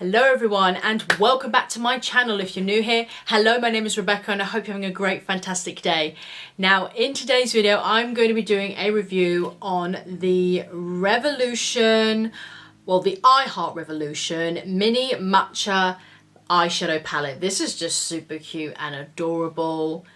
Hello everyone and welcome back to my channel. If you're new here, hello, my name is Rebecca and I hope you're having a great, fantastic day. Now in today's video, I'm going to be doing a review on the Revolution, well the I Heart Revolution Mini Matcha eyeshadow palette. This is just super cute and adorable.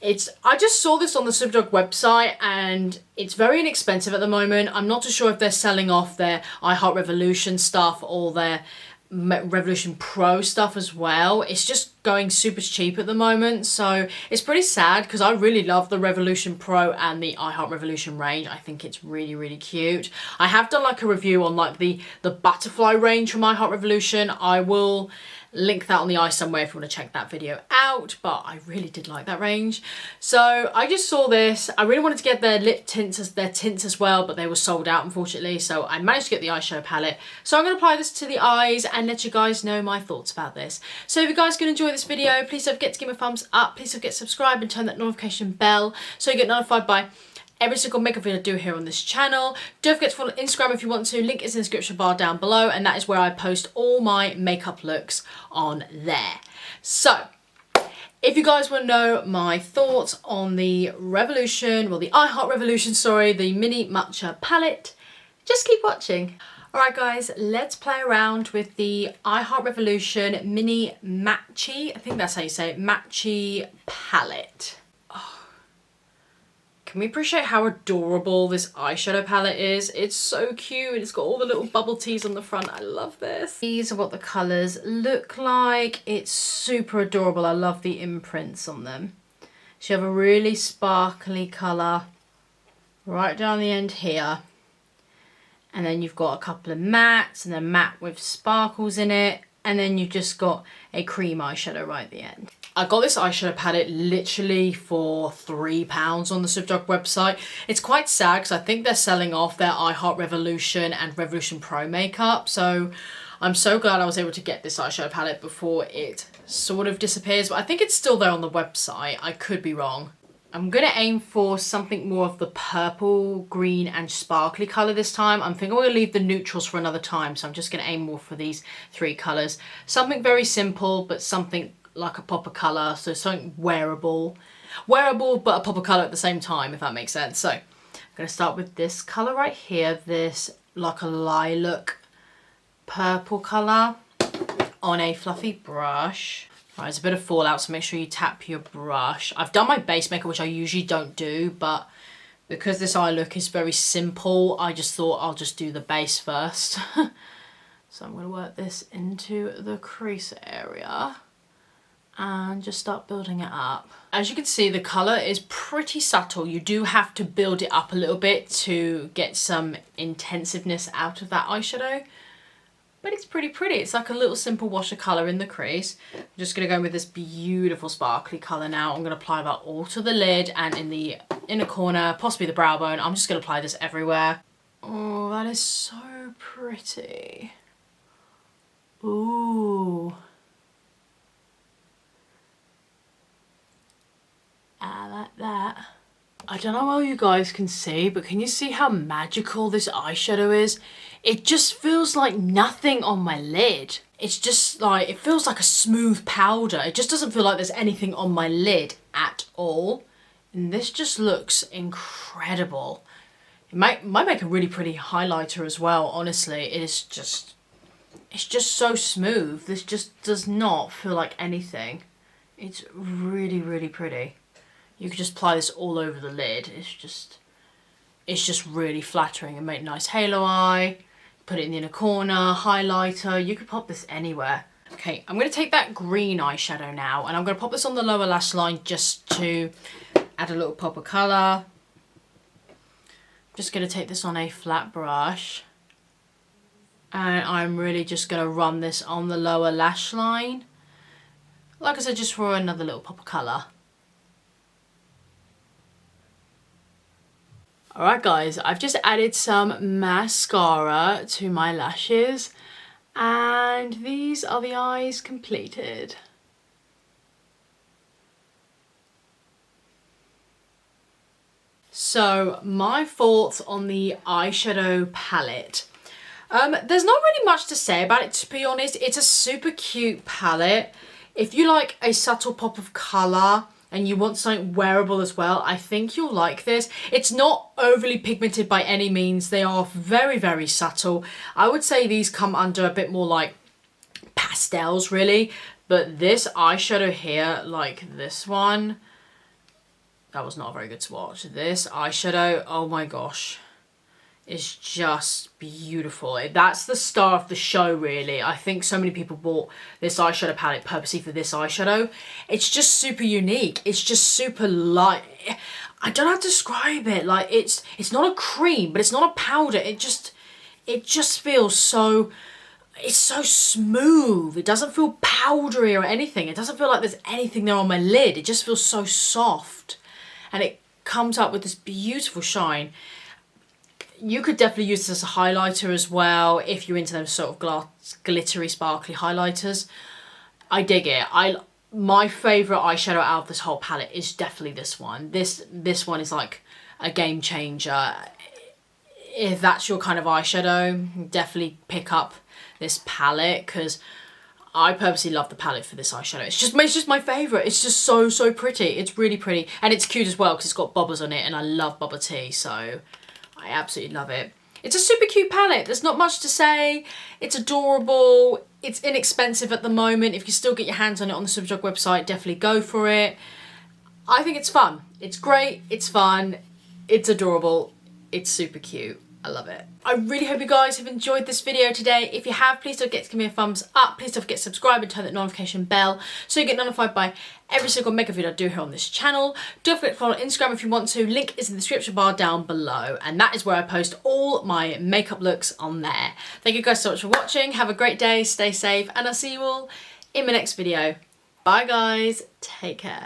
I just saw this on the Superdrug website and it's very inexpensive at the moment. I'm not too sure if they're selling off their I Heart Revolution stuff or their Revolution Pro stuff as well. It's just going super cheap at the moment, so it's pretty sad because I really love the Revolution Pro and the I Heart Revolution range. I think it's really cute. I have done like a review on like the butterfly range from I Heart Revolution. I will link that on the eye somewhere if you want to check that video out, but I really did like that range. So I just saw this. I really wanted to get their lip tints, their tints as well, but they were sold out unfortunately, so I managed to get the eyeshadow palette. So I'm going to apply this to the eyes and let you guys know my thoughts about this. So if you guys can enjoy this video, please don't forget to give me a thumbs up, please don't forget to subscribe and turn that notification bell so you get notified by every single makeup video I do here on this channel. Don't forget to follow Instagram if you want to. Link is in the description bar down below, and that is where I post all my makeup looks on there. So, if you guys want to know my thoughts on the Revolution, well the I Heart Revolution, sorry, the Mini Matcha palette, just keep watching. Alright guys, let's play around with the I Heart Revolution Mini Matchi, I think that's how you say it, Matchi palette. Can we appreciate how adorable this eyeshadow palette is? It's so cute. It's got all the little bubble teas on the front. I love this. These are what the colours look like. It's super adorable. I love the imprints on them. So you have a really sparkly colour right down the end here. And then you've got a couple of mattes and a matte with sparkles in it. And then you've just got a cream eyeshadow right at the end. I got this eyeshadow palette literally for £3 on the Superdrug website. It's quite sad because I think they're selling off their I Heart Revolution and Revolution Pro makeup. So I'm so glad I was able to get this eyeshadow palette before it sort of disappears. But I think it's still there on the website. I could be wrong. I'm going to aim for something more of the purple, green and sparkly colour this time. I'm thinking I'm going to leave the neutrals for another time. So I'm just going to aim more for these three colours. Something very simple, but something like a pop of colour. So something wearable but a pop of colour at the same time, if that makes sense. So I'm going to start with this colour right here. This like a lilac purple colour on a fluffy brush. Right, there's a bit of fallout, so make sure you tap your brush. I've done my base makeup, which I usually don't do, but because this eye look is very simple, I just thought I'll just do the base first. So I'm going to work this into the crease area and just start building it up. As you can see, the colour is pretty subtle. You do have to build it up a little bit to get some intensiveness out of that eyeshadow. But it's pretty pretty. It's like a little simple wash of colour in the crease. I'm just going to go with this beautiful sparkly colour now. I'm going to apply that all to the lid and in the inner corner, possibly the brow bone. I'm just going to apply this everywhere. Oh, that is so pretty. Ooh. I like that. I don't know how you guys can see, but can you see how magical this eyeshadow is? It just feels like nothing on my lid. It's just like, it feels like a smooth powder. It just doesn't feel like there's anything on my lid at all. And this just looks incredible. It might make a really pretty highlighter as well, honestly. It's just so smooth. This just does not feel like anything. It's really pretty. You could just apply this all over the lid. It's just really flattering and make a nice halo eye. Put it in the inner corner, highlighter. You could pop this anywhere. Okay, I'm going to take that green eyeshadow now and I'm going to pop this on the lower lash line just to add a little pop of colour. Just going to take this on a flat brush. And I'm really just going to run this on the lower lash line. Like I said, just for another little pop of colour. Alright guys, I've just added some mascara to my lashes and these are the eyes completed. So my thoughts on the eyeshadow palette. There's not really much to say about it, to be honest. It's a super cute palette. If you like a subtle pop of colour and you want something wearable as well, I think you'll like this. It's not overly pigmented by any means. They are very, very subtle. I would say these come under a bit more like pastels really, but this eyeshadow here, like this one, that was not a very good swatch. This eyeshadow, oh my gosh, is just beautiful. That's the star of the show really. I think so many people bought this eyeshadow palette purposely for this eyeshadow. It's just super unique. It's just super light. I don't know how to describe it. Like it's not a cream, but it's not a powder. It just feels so, it's so smooth. It doesn't feel powdery or anything. It doesn't feel like there's anything there on my lid. It just feels so soft. And it comes up with this beautiful shine. You could definitely use this as a highlighter as well if you're into those sort of glittery, sparkly highlighters. I dig it. My favourite eyeshadow out of this whole palette is definitely this one. This one is like a game changer. If that's your kind of eyeshadow, definitely pick up this palette because I purposely love the palette for this eyeshadow. It's just my favourite. It's just so, so pretty. It's really pretty. And it's cute as well because it's got bobbers on it and I love bubble tea, so I absolutely love it. It's a super cute palette. There's not much to say. It's adorable. It's inexpensive at the moment. If you still get your hands on it on the Superdrug website, definitely go for it. I think it's fun. It's great. It's fun. It's adorable. It's super cute. I love it. I really hope you guys have enjoyed this video today. If you have, please don't forget to give me a thumbs up. Please don't forget to subscribe and turn that notification bell so you get notified by every single makeup video I do here on this channel. Don't forget to follow Instagram if you want to. Link is in the description bar down below. And that is where I post all my makeup looks on there. Thank you guys so much for watching. Have a great day. Stay safe. And I'll see you all in my next video. Bye guys. Take care.